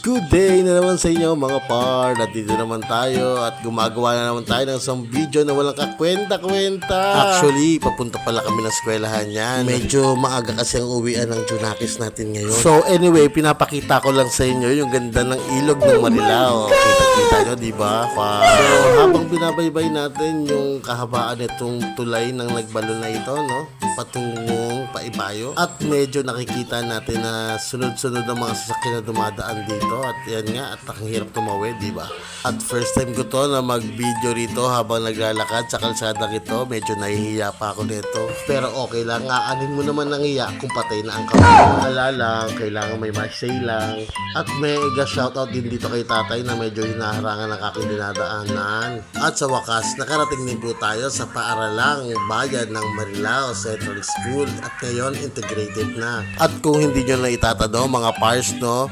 Good day na naman sa inyo mga par. At dito naman tayo at gumagawa na naman tayo ng isang video na walang kakwenta-kwenta. Actually, papunta pala kami ng eskwelahan yan. Medyo maaga kasi ang uwian ng Junakis natin ngayon. So anyway, pinapakita ko lang sa inyo yung ganda ng ilog ng Marilao. Kita-kita nyo, diba? So habang binabaybay natin yung kahabaan itong tulay ng nagbalon na ito, no? Patungong Paibayo. At medyo nakikita natin na sunod-sunod ang mga sasakyan na dumadaan dito. At yan nga, at ang hirap tumawid, di ba? At first time ko to na mag-video rito habang naglalakad sa kalsada rito. Medyo nahihiya pa ako nito. Pero okay lang, aanin mo naman ng iya kung patay na ang kamay. Alala, kailangan may masay lang. At mega shoutout din dito kay tatay na medyo hinaharangan ng aking dinadaanan. At sa wakas, nakarating din po tayo sa paaralang bayan ng Marilao Central School. At ngayon, integrated na. At kung hindi nyo na itatanong mga pars, no?